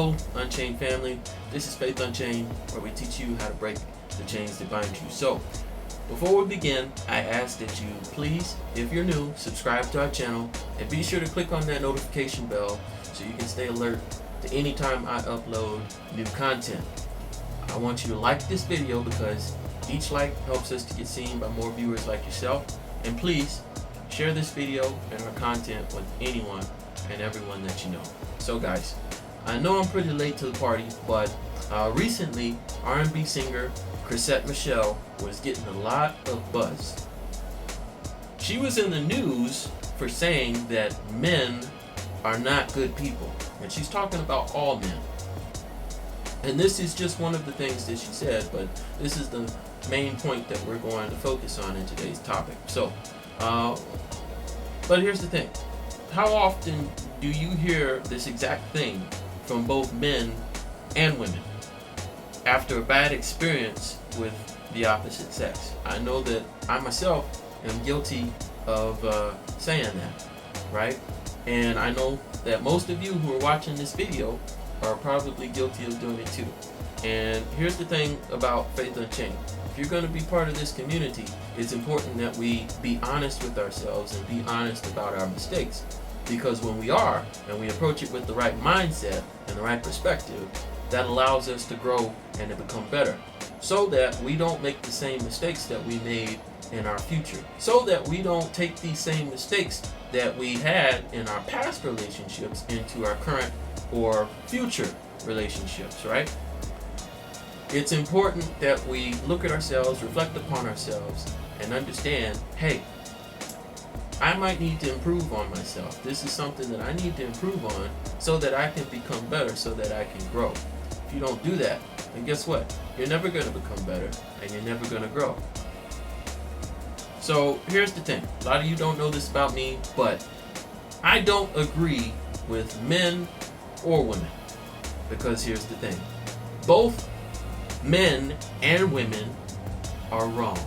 Hello, Unchained family. This is Faith Unchained, where we teach you how to break the chains that bind you. So, before we begin, I ask that you please, if you're new, subscribe to our channel and be sure to click on that notification bell so you can stay alert to any time I upload new content. I want you to like this video because each like helps us to get seen by more viewers like yourself. And please share this video and our content with anyone and everyone that you know. So guys, I know I'm pretty late to the party, but recently R&B singer Chrisette Michelle was getting a lot of buzz. She was in the news for saying that men are not good people, and she's talking about all men. And this is just one of the things that she said, but this is the main point that we're going to focus on in today's topic. So, but here's the thing. How often do you hear this exact thing from both men and women after a bad experience with the opposite sex? I know that I myself am guilty of saying that, right? And I know that most of you who are watching this video are probably guilty of doing it too. And here's the thing about Faith Unchained. If you're going to be part of this community, it's important that we be honest with ourselves and be honest about our mistakes. Because when we are, and we approach it with the right mindset and the right perspective, that allows us to grow and to become better. So that we don't make the same mistakes that we made in our future. So that we don't take these same mistakes that we had in our past relationships into our current or future relationships, right? It's important that we look at ourselves, reflect upon ourselves, and understand, hey, I might need to improve on myself. This is something that I need to improve on so that I can become better, so that I can grow. If you don't do that, then guess what? You're never going to become better, and you're never going to grow. So here's the thing. A lot of you don't know this about me, but I don't agree with men or women. Because here's the thing. Both men and women are wrong.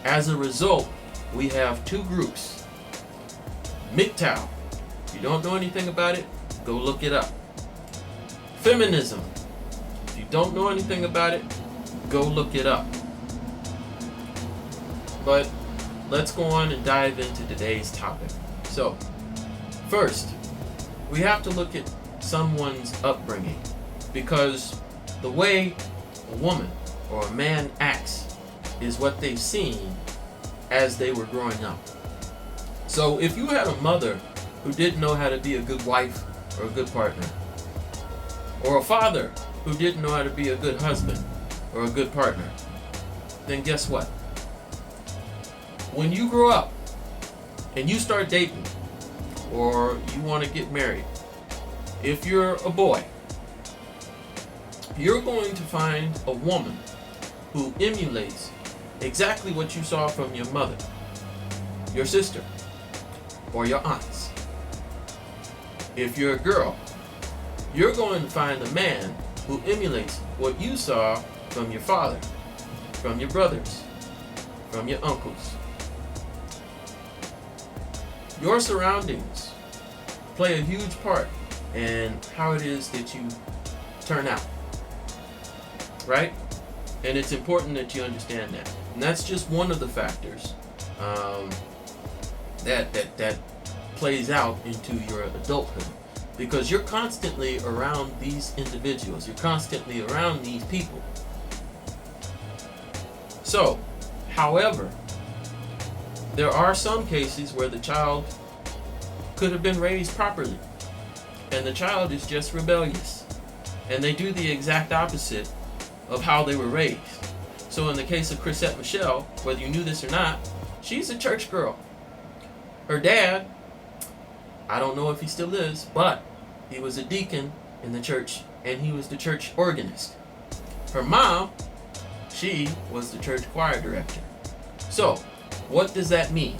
As a result, we have two groups. MGTOW. If you don't know anything about it, go look it up. Feminism. If you don't know anything about it, go look it up. But let's go on and dive into today's topic. So, first, we have to look at someone's upbringing, because the way a woman or a man acts is what they've seen as they were growing up. So if you had a mother who didn't know how to be a good wife or a good partner, or a father who didn't know how to be a good husband or a good partner, then guess what? When you grow up and you start dating or you want to get married, if you're a boy, you're going to find a woman who emulates exactly what you saw from your mother, your sister, or your aunts. If you're a girl, you're going to find a man who emulates what you saw from your father, from your brothers, from your uncles. Your surroundings play a huge part in how it is that you turn out, right? And it's important that you understand that. And that's just one of the factors that plays out into your adulthood, because you're constantly around these individuals. You're constantly around these people. So, however, there are some cases where the child could have been raised properly, and the child is just rebellious, and they do the exact opposite of how they were raised. So in the case of Chrisette Michelle, whether you knew this or not, she's a church girl. Her dad, I don't know if he still is, but he was a deacon in the church, and he was the church organist. Her mom, she was the church choir director. So, what does that mean?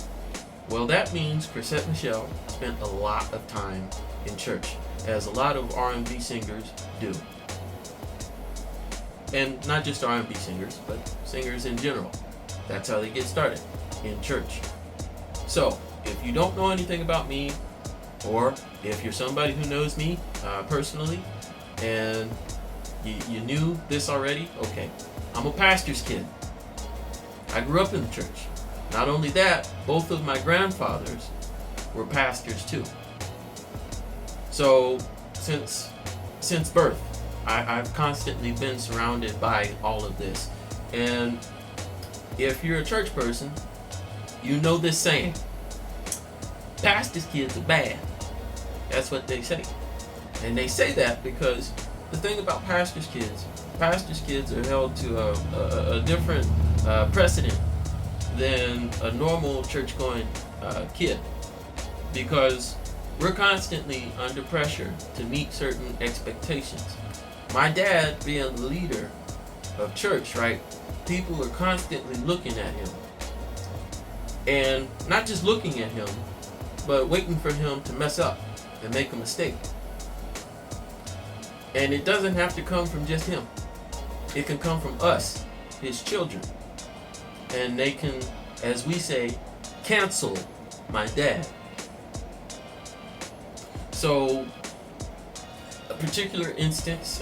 Well, that means Chrisette Michelle spent a lot of time in church, as a lot of R&B singers do. And not just R&B singers, but singers in general. That's how they get started, in church. So, if you don't know anything about me, Or if you're somebody who knows me personally and you knew this already, okay, I'm a pastor's kid. I grew up in the church. Not only that, both of my grandfathers were pastors too. So since birth, I've constantly been surrounded by all of this. And if you're a church person, you know this saying, pastor's kids are bad. That's what they say. And they say that because the thing about pastor's kids are held to a different precedent than a normal church-going kid, because we're constantly under pressure to meet certain expectations. My dad being the leader of church, right? People are constantly looking at him. And not just looking at him, but waiting for him to mess up and make a mistake. And it doesn't have to come from just him. It can come from us, his children. And they can, as we say, cancel my dad. So, a particular instance,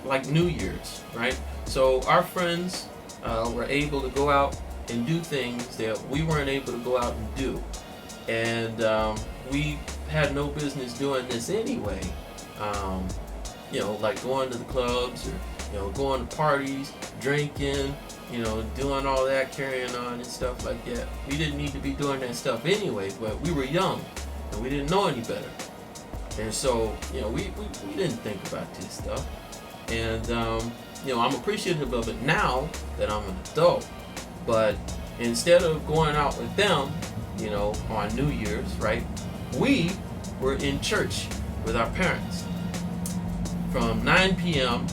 like New Year's, right? So our friends were able to go out and do things that we weren't able to go out and do. And we had no business doing this anyway. Like going to the clubs or, going to parties, drinking, doing all that, carrying on and stuff like that. We didn't need to be doing that stuff anyway, but we were young and we didn't know any better. And so, we didn't think about this stuff. And, I'm appreciative of it now that I'm an adult. But instead of going out with them, on New Year's, right, we were in church with our parents from 9 p.m.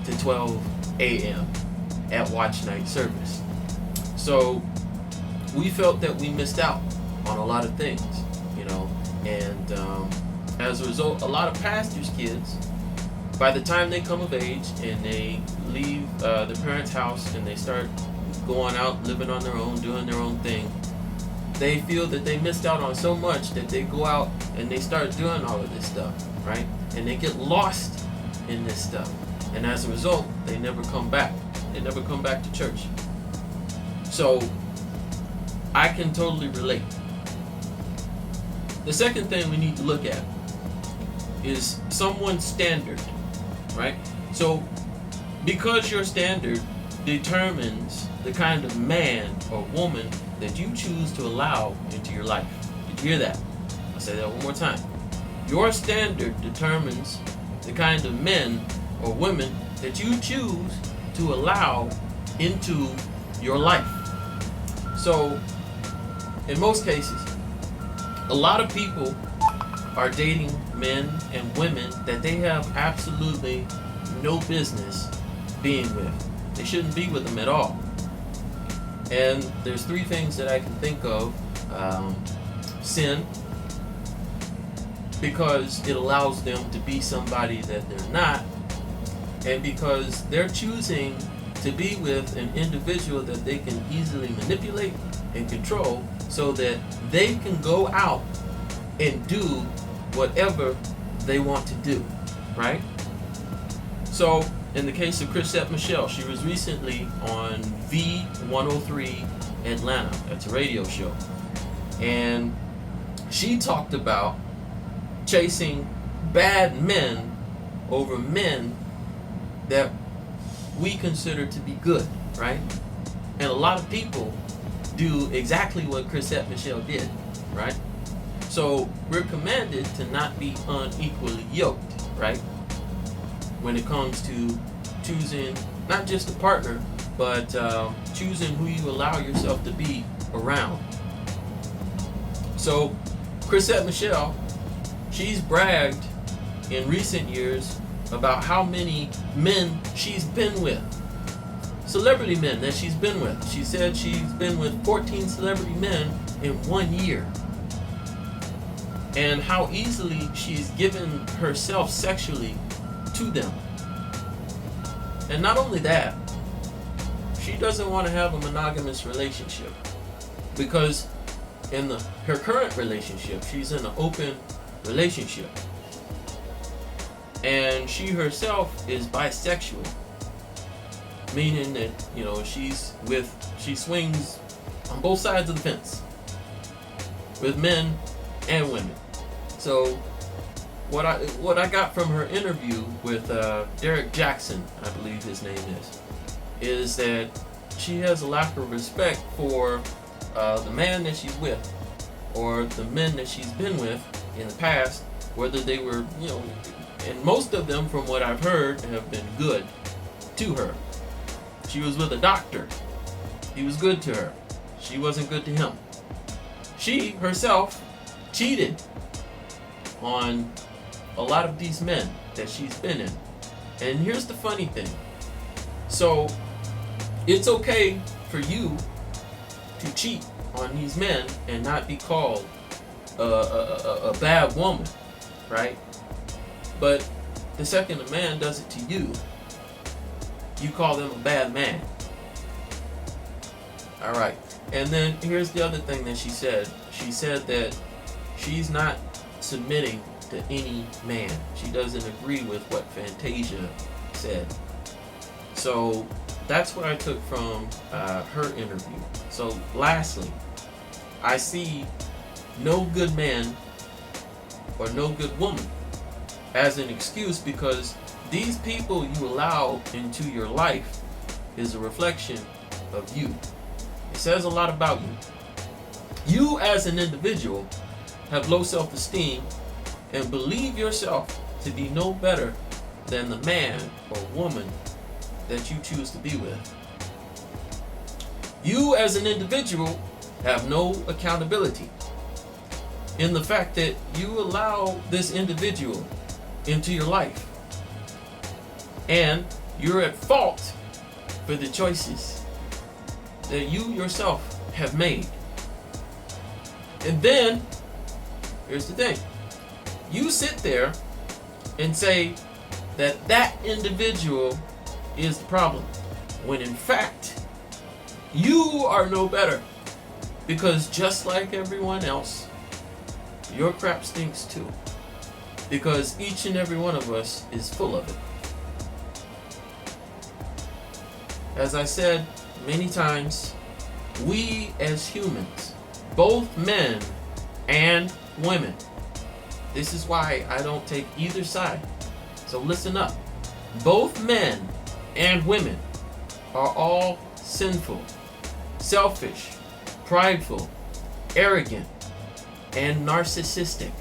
to 12 a.m. at watch night service. So we felt that we missed out on a lot of things, and as a result, a lot of pastors' kids, by the time they come of age and they leave their parents' house and they start going out, living on their own, doing their own thing, they feel that they missed out on so much that they go out and they start doing all of this stuff, right? And they get lost in this stuff. And as a result, they never come back. They never come back to church. So I can totally relate. The second thing we need to look at is someone's standard, right? So because your standard determines the kind of man or woman that you choose to allow into your life. Did you hear that? I'll say that one more time. Your standard determines the kind of men or women that you choose to allow into your life. So, in most cases, a lot of people are dating men and women that they have absolutely no business being with. They shouldn't be with them at all. And there's three things that I can think of. Sin, because it allows them to be somebody that they're not, and because they're choosing to be with an individual that they can easily manipulate and control so that they can go out and do whatever they want to do, right? So, in the case of Chrisette Michelle, she was recently on V103 Atlanta. That's a radio show. And she talked about chasing bad men over men that we consider to be good, right? And a lot of people do exactly what Chrisette Michelle did, right? So we're commanded to not be unequally yoked, right? When it comes to choosing not just a partner, but choosing who you allow yourself to be around. So Chrisette Michelle, she's bragged in recent years about how many men she's been with. Celebrity men that she's been with. She said she's been with 14 celebrity men in 1 year. And how easily she's given herself sexually to them. And not only that, she doesn't want to have a monogamous relationship, because in her current relationship, she's in an open relationship, and she herself is bisexual, meaning that she swings on both sides of the fence with men and women. So what I got from her interview with Derrick Jaxn, I believe his name is that she has a lack of respect for the man that she's with, or the men that she's been with in the past, whether they were, and most of them, from what I've heard, have been good to her. She was with a doctor. He was good to her. She wasn't good to him. She herself cheated on a lot of these men that she's been in. And here's the funny thing. So it's okay for you to cheat on these men and not be called a bad woman, right? But the second a man does it to you, you call them a bad man. All right. And then here's the other thing that she said. She said that she's not submitting to any man. She doesn't agree with what Fantasia said. So that's what I took from her interview. So lastly, I see no good man or no good woman as an excuse, because these people you allow into your life is a reflection of you. It says a lot about you. You as an individual have low self-esteem and believe yourself to be no better than the man or woman that you choose to be with. You as an individual have no accountability in the fact that you allow this individual into your life, and you're at fault for the choices that you yourself have made. And then here's the thing. You sit there and say that that individual is the problem, when in fact you are no better, because just like everyone else, your crap stinks too, because each and every one of us is full of it. As I said many times, we as humans, both men and women, this is why I don't take either side, so listen up. Both men and women are all sinful, selfish, prideful, arrogant, and narcissistic.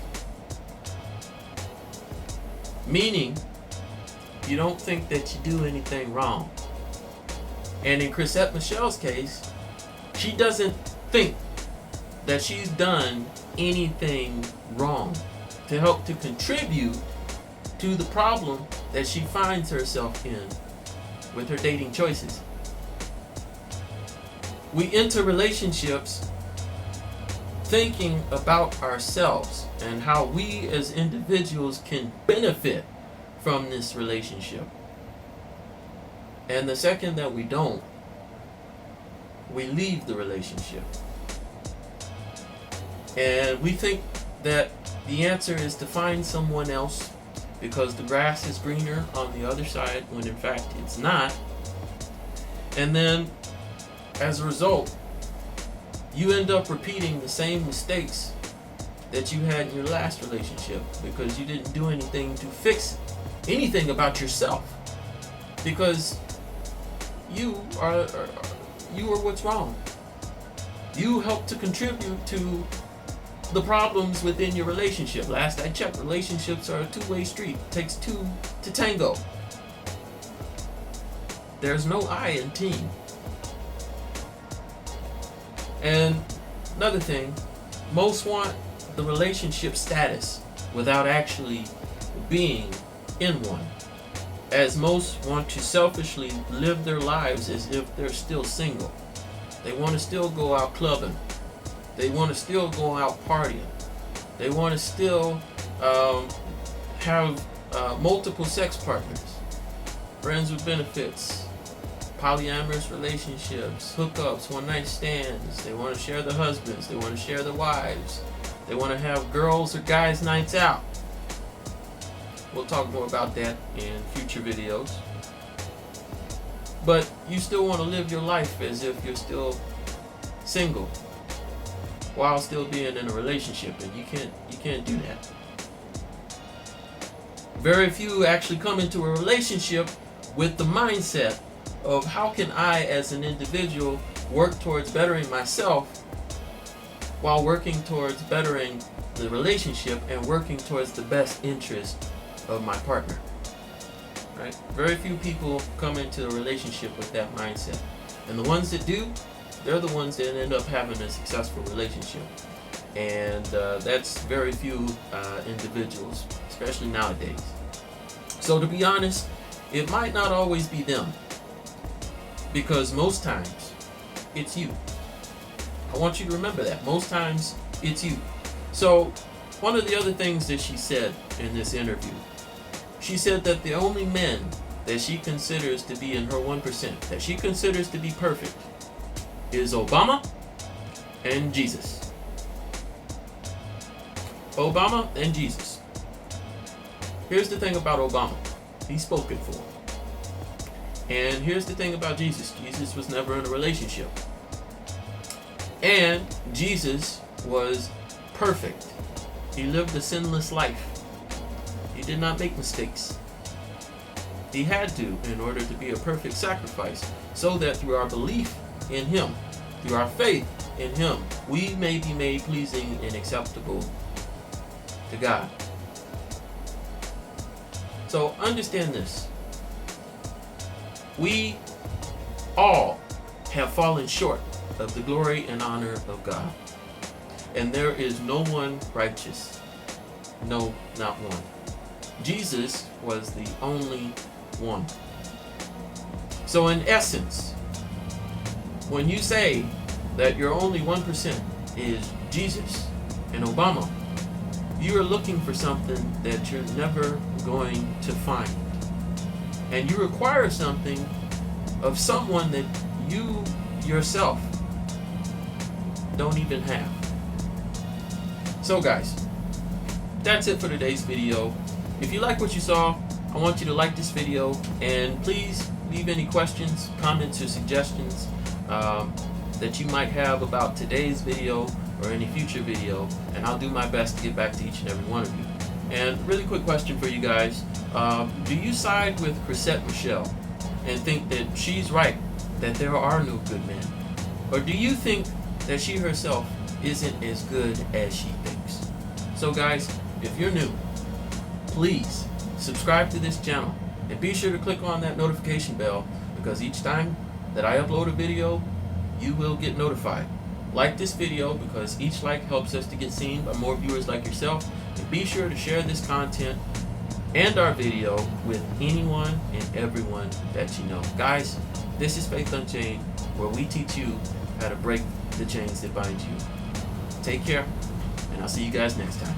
Meaning, you don't think that you do anything wrong. And in Chrisette Michelle's case, she doesn't think that she's done anything wrong to help to contribute to the problem that she finds herself in with her dating choices. We enter relationships thinking about ourselves and how we as individuals can benefit from this relationship. And the second that we don't, we leave the relationship. And we think that the answer is to find someone else because the grass is greener on the other side, when in fact it's not. And then as a result, you end up repeating the same mistakes that you had in your last relationship because you didn't do anything to fix anything about yourself, because you are what's wrong. You help to contribute to the problems within your relationship. Last I checked, relationships are a two-way street. It takes two to tango. There's no I in team. And another thing, most want the relationship status without actually being in one, as most want to selfishly live their lives as if they're still single. They want to still go out clubbing. They want to still go out partying. They want to still have multiple sex partners, friends with benefits, polyamorous relationships, hookups, one night stands. They want to share the husbands. They want to share the wives. They want to have girls or guys nights out. We'll talk more about that in future videos. But you still want to live your life as if you're still single while still being in a relationship, and you can't do that. Very few actually come into a relationship with the mindset of how can I as an individual work towards bettering myself while working towards bettering the relationship and working towards the best interest of my partner. Right? Very few people come into a relationship with that mindset. And the ones that do, they're the ones that end up having a successful relationship. And that's very few individuals, especially nowadays. So to be honest, it might not always be them, because most times it's you. I want you to remember that. Most times it's you. So one of the other things that she said in this interview, she said that the only men that she considers to be in her 1%, that she considers to be perfect, is Obama and Jesus. Obama and Jesus. Here's the thing about Obama. He's spoken for. And here's the thing about Jesus. Jesus was never in a relationship. And Jesus was perfect. He lived a sinless life. He did not make mistakes. He had to in order to be a perfect sacrifice, so that through our belief in Him, through our faith in Him, we may be made pleasing and acceptable to God. So understand this. We all have fallen short of the glory and honor of God. And there is no one righteous. No, not one. Jesus was the only one. So in essence, when you say that your only 1% is Jesus and Obama, you are looking for something that you're never going to find. And you require something of someone that you yourself don't even have. So guys, that's it for today's video. If you like what you saw, I want you to like this video, and please leave any questions, comments, or suggestions that you might have about today's video or any future video, and I'll do my best to get back to each and every one of you. And really quick question for you guys. Do you side with Chrisette Michelle and think that she's right, that there are no good men? Or do you think that she herself isn't as good as she thinks? So guys, if you're new, please subscribe to this channel and be sure to click on that notification bell, because each time that I upload a video, you will get notified. Like this video, because each like helps us to get seen by more viewers like yourself, and be sure to share this content and our video with anyone and everyone that you know. Guys, this is Faith Unchained, where we teach you how to break the chains that bind you. Take care, and I'll see you guys next time.